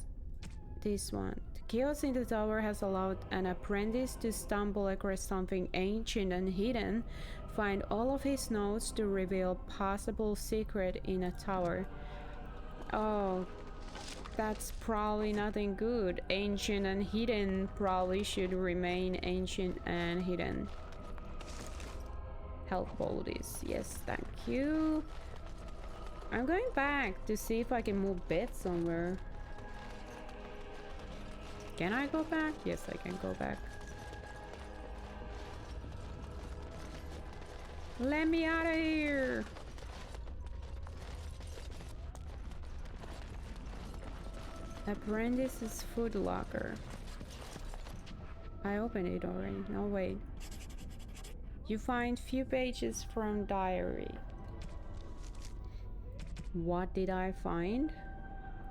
this one. The chaos in the tower has allowed an apprentice to stumble across something ancient and hidden, find all of his notes to reveal possible secret in a tower. Oh, that's probably nothing good. Ancient and hidden probably should remain ancient and hidden. Health bodies. Yes, thank you. I'm going back to see if I can move beds somewhere. Can I go back? Yes, I can go back. Let me out of here! Apprentice's food locker. I opened it already. No, wait. You find few pages from diary. What did I find?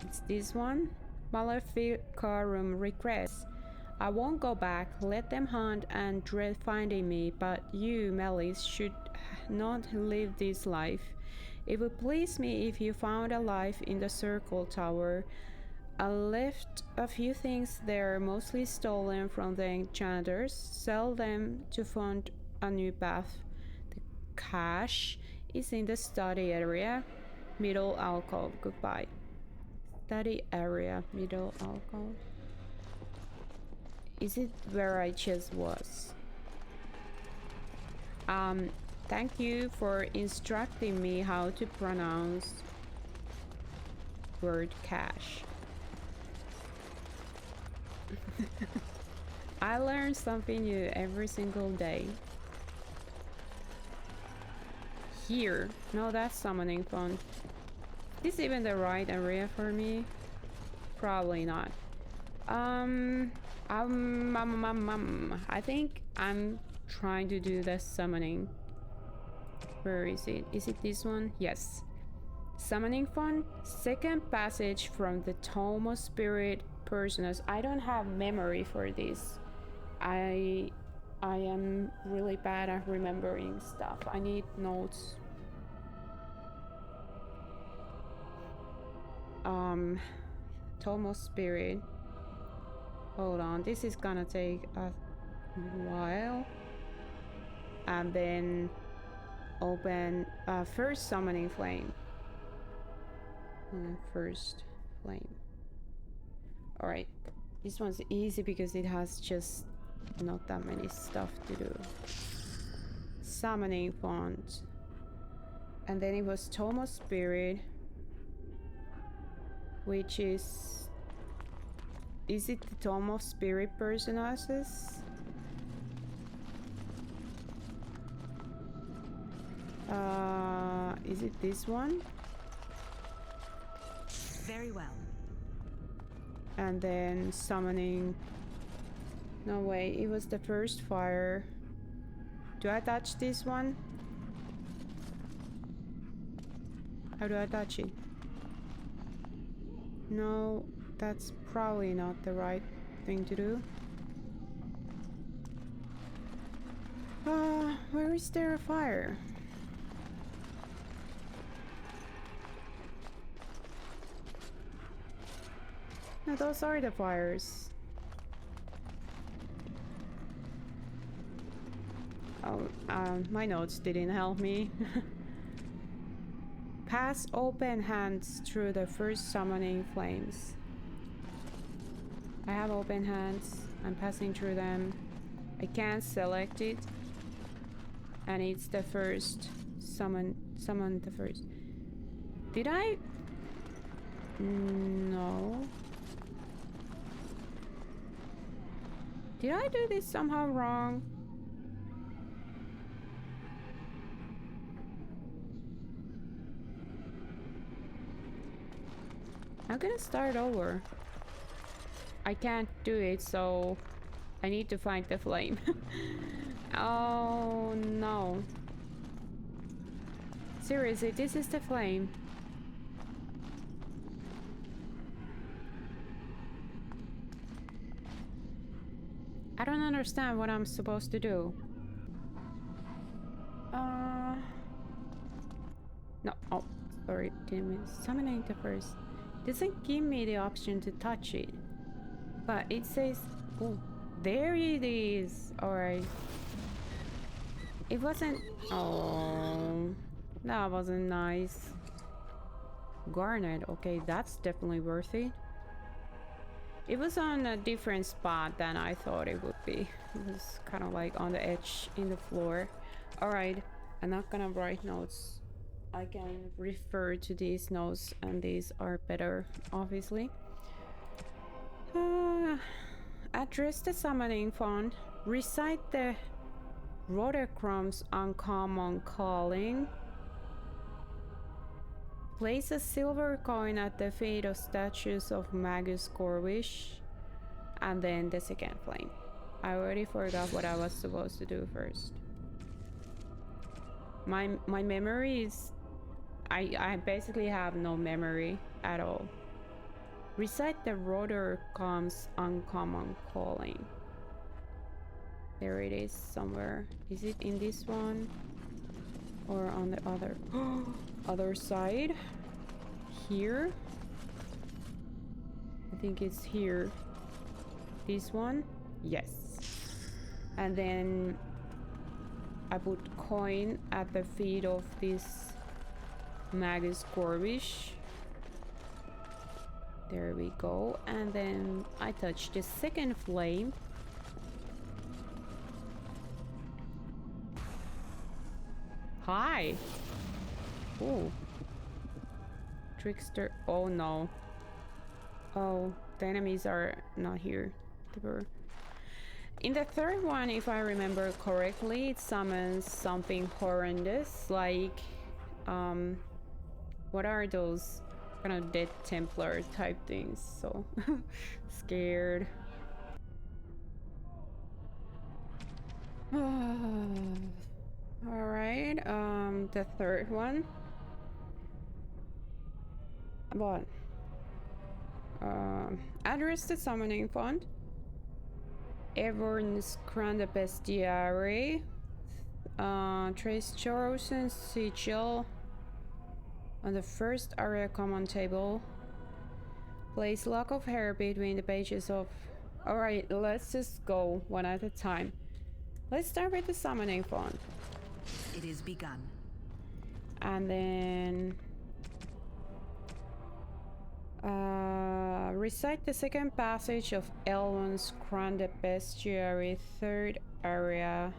It's this one. Maleficarum regrets. I won't go back. Let them hunt and dread finding me, but you, Melis, should not live this life. It would please me if you found a life in the Circle Tower. I left a few things there, mostly stolen from the enchanters. Sell them to fund a new path. The cache is in the study area. Middle alcove. Goodbye. Study area. Middle alcove. Is it where I just was? Thank you for instructing me how to pronounce word cache. I learn something new every single day. Here. No, that's summoning fun. Is this even the right area for me? Probably not. I think I'm trying to do the summoning. Where is it? Is it this one? Yes. Summoning font, second passage from the Tome of Spirit Personas. I don't have memory for this. I am really bad at remembering stuff. I need notes. Tome of Spirit. Hold on, this is gonna take a while. And then open first summoning flame. First flame. Alright, this one's easy because it has just not that many stuff to do. Summoning font. And then it was Tome of Spirit, which is it the Tome of Spirit Personas? Is it this one? Very well. And then summoning. No way, it was the first fire. Do I touch this one? How do I touch it? No, that's probably not the right thing to do. Where is there a fire? No, those are the fires. Oh, my notes didn't help me. Pass open hands through the first summoning flames. I have open hands. I'm passing through them. I can't select it. And it's the first summon the first. Did I? No. Did I do this somehow wrong? I'm gonna start over. I can't do it, so I need to find the flame. Oh no. Seriously, this is the flame. I don't understand what I'm supposed to do. No, oh, sorry, didn't mean summoning the first. Doesn't give me the option to touch it. But it says, oh, there it is. Alright. It wasn't, oh, that wasn't nice. Garnet, okay, that's definitely worth it. It was on a different spot than I thought it would be. It was kind of like on the edge in the floor. Alright, I'm not gonna write notes. I can refer to these notes, and these are better, obviously. Address the summoning font. Recite the Rothercrumb's uncommon calling. Place a silver coin at the feet of statues of Magus Corvish. And then the second flame. I already forgot what I was supposed to do first. My memory is... I basically have no memory at all. Recite the Rothercrumb's uncommon calling. There it is somewhere. Is it in this one? Or on the other... other side? Here? I think it's here. This one? Yes. And then I put coin at the feet of this Magus Corvish. There we go. And then I touch the second flame. Hi. Oh. Trickster. Oh no. Oh, the enemies are not here. They were. In the third one, if I remember correctly, it summons something horrendous, like what are those kind of dead Templar type things? So scared. Alright, the third one. What? Address the summoning font. Everne's Grand Bestiary. Trace chosen sigil on the first area common table. Place lock of hair between the pages of... Alright, let's just go one at a time. Let's start with the summoning font. It is begun. And then... recite the second passage of Elwyn's Grand Bestiary, third area.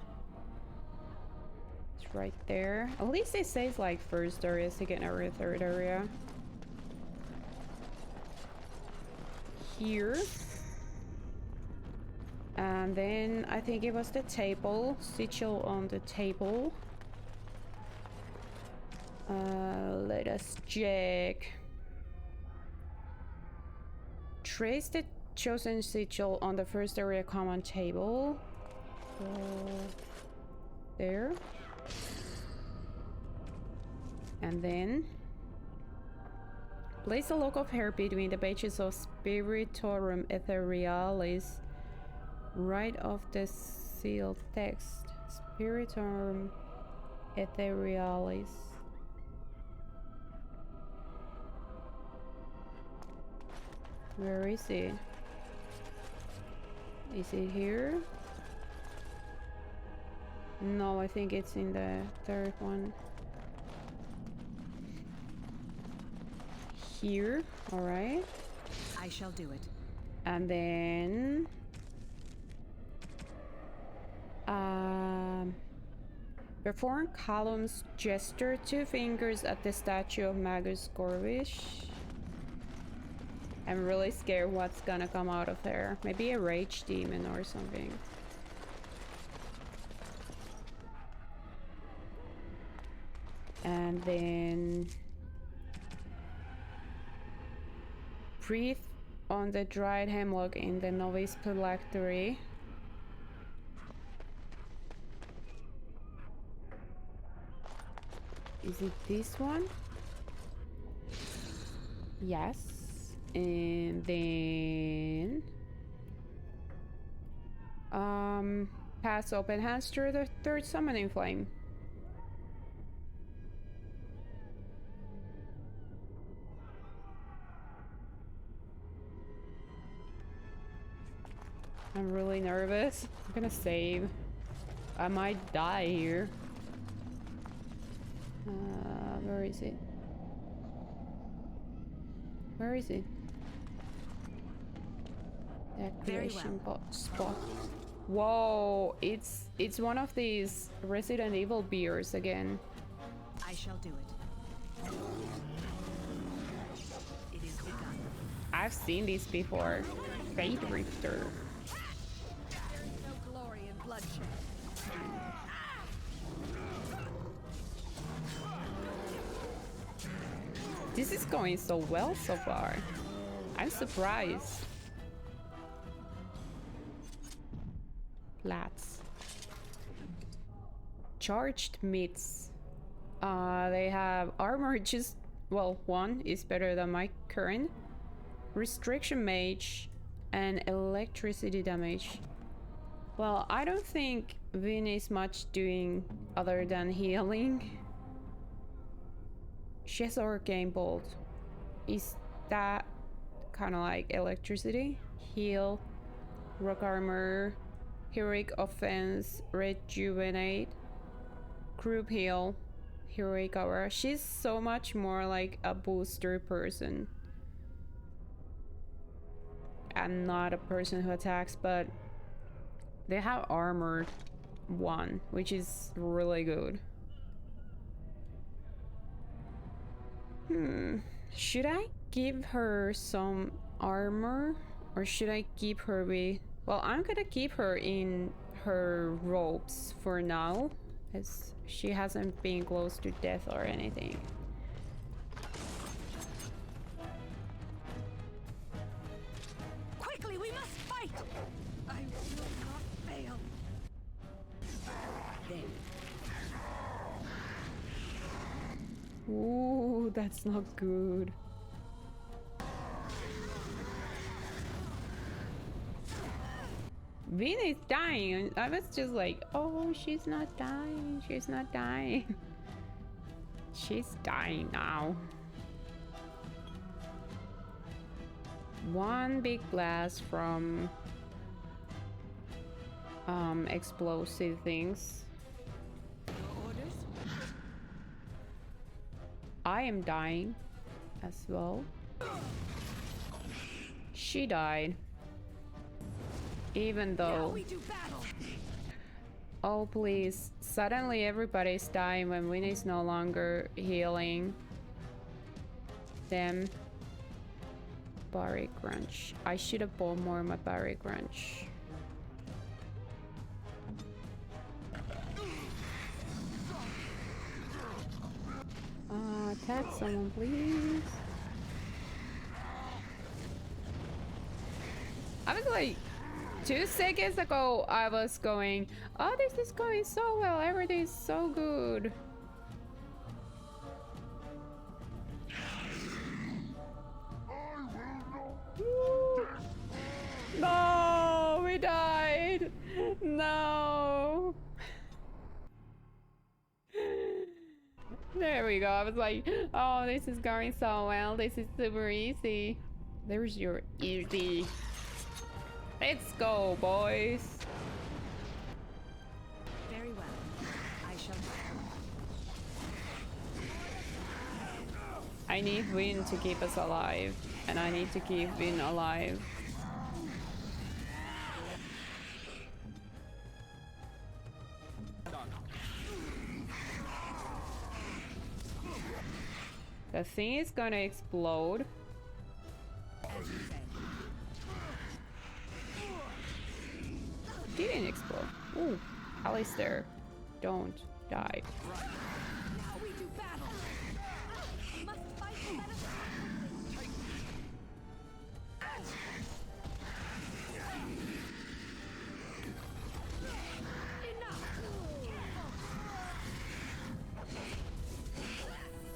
It's right there. At least it says like first area, second area, third area. Here. And then I think it was the table, sigil on the table. Let us check. Trace the chosen sigil on the first area common table. There. And then place a lock of hair between the pages of Spiritorum Etherealis. Right of the sealed text. Spiritorum Etherealis. Where is it? Is it here? No, I think it's in the third one. Here, alright. I shall do it. And then... perform Callum's gesture, 2 fingers at the statue of Magus Gorvish. I'm really scared what's gonna come out of there. Maybe a rage demon or something. And then... breathe on the dried hemlock in the novice phylactery. Is it this one? Yes. And then... pass open hands through the third summoning flame. I'm really nervous. I'm gonna save. I might die here. Where is it? Where is it? The activation spot. Whoa! It's one of these Resident Evil beers again. I shall do it. It is begun. I've seen these before. Fate Rifter. No glory in bloodshed. This is going so well so far. I'm surprised. Lats. Charged mitts. They have armor just... well, one is better than my current. Restriction mage and electricity damage. Well, I don't think Vin is much doing other than healing. She has Arcane Bolt. Is that kind of like electricity? Heal, rock armor, heroic offense, rejuvenate, group heal, heroic aura. She's so much more like a booster person. And not a person who attacks, but they have armored one, which is really good. Should I give her some armor or should I keep her with... well, I'm gonna keep her in her robes for now, as she hasn't been close to death or anything. Quickly, we must fight! I will not fail. Ooh, that's not good. Vin is dying. I was just like, oh, she's not dying. She's not dying. She's dying now. One big blast from explosive things. I am dying as well. She died. Even though... Oh please, suddenly everybody's dying when Winnie is no longer healing them. Barry Crunch. I should have bought more of my Barry Crunch. Attack someone, please. I was like, 2 seconds ago, I was going, oh, this is going so well, everything is so good. No, we died. No. There we go. I was like, oh, this is going so well. This is super easy. There's your easy. Let's go, boys. Very well. I shall. I need Win to keep us alive, and I need to keep Win alive. The thing is gonna explode. Didn't explode. Ooh, Alistair, don't die. Now we do battle. We must fight for better.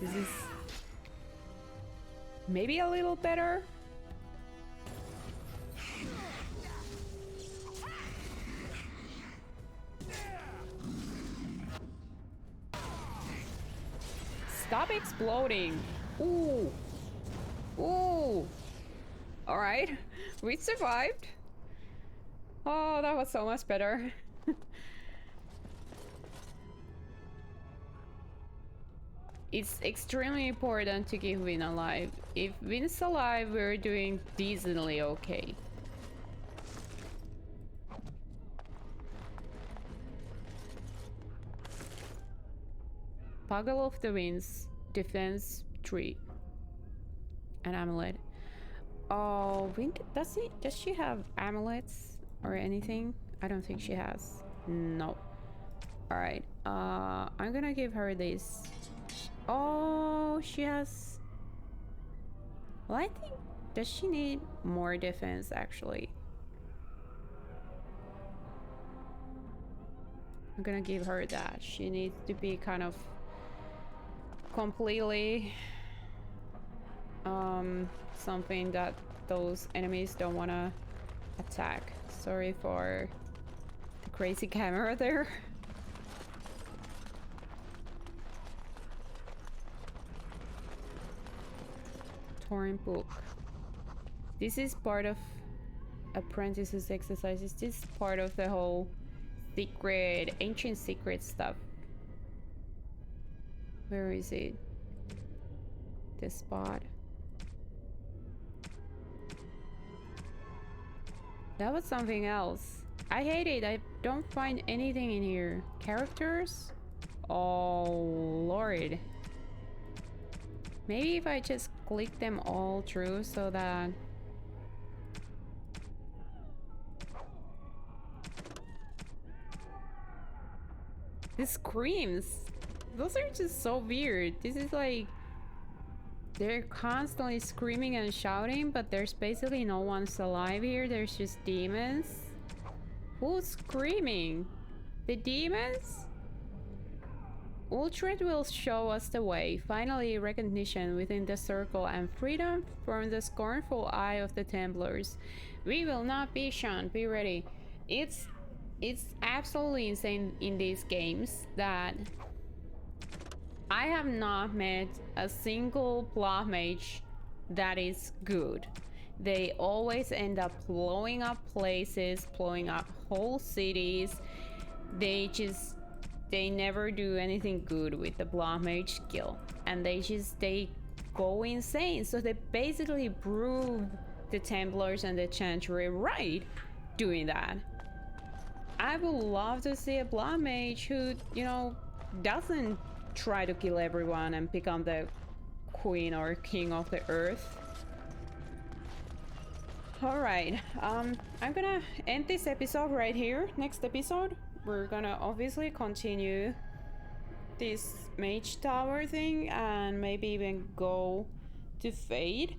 This is maybe a little better. Stop exploding. Ooh. Ooh. All right. We survived. Oh, that was so much better. It's extremely important to keep Win alive. If Win's alive, we're doing decently okay. Puggle of the Winds, defense 3. An amulet. Oh, Win, does she have amulets or anything? I don't think she has. No. Alright, I'm gonna give her this. Oh, she has... Well, I think... Does she need more defense, actually? I'm gonna give her that. She needs to be kind of... completely... something that those enemies don't want to attack. Sorry for the crazy camera there. Torn book. This is part of apprentice's exercises. This is part of the whole secret, ancient secret stuff. Where is it? This spot. That was something else. I hate it. I don't find anything in here. Characters? Oh, Lord. Maybe if I just click them all through so that... The screams! Those are just so weird. This is like... They're constantly screaming and shouting, but there's basically no one's alive here. There's just demons. Who's screaming? The demons? Uhtred will show us the way. Finally, recognition within the circle and freedom from the scornful eye of the Templars. We will not be shunned. Be ready. It's absolutely insane in these games that I have not met a single blood mage that is good. They always end up blowing up places, blowing up whole cities. They never do anything good with the blood mage skill, and they go insane. So they basically prove the Templars and the Chantry right doing that. I would love to see a blood mage who, you know, doesn't try to kill everyone and become the queen or king of the earth. All right, I'm gonna end this episode right here. Next episode, we're gonna obviously continue this Mage Tower thing and maybe even go to Fade.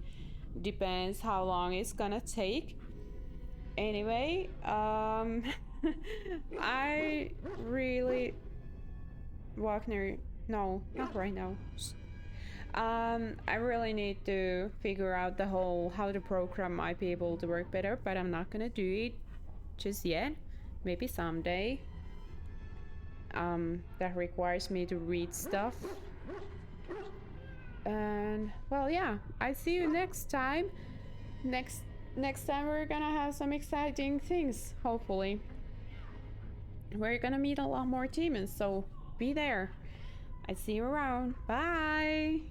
Depends how long it's gonna take. Anyway, I really... Wagner, no, not right now. I really need to figure out the whole how the program might be able to work better, but I'm not gonna do it just yet. Maybe someday. That requires me to read stuff. And well, yeah, I see you next time. Next time we're gonna have some exciting things, hopefully. We're gonna meet a lot more demons, so be there. I see you around. Bye.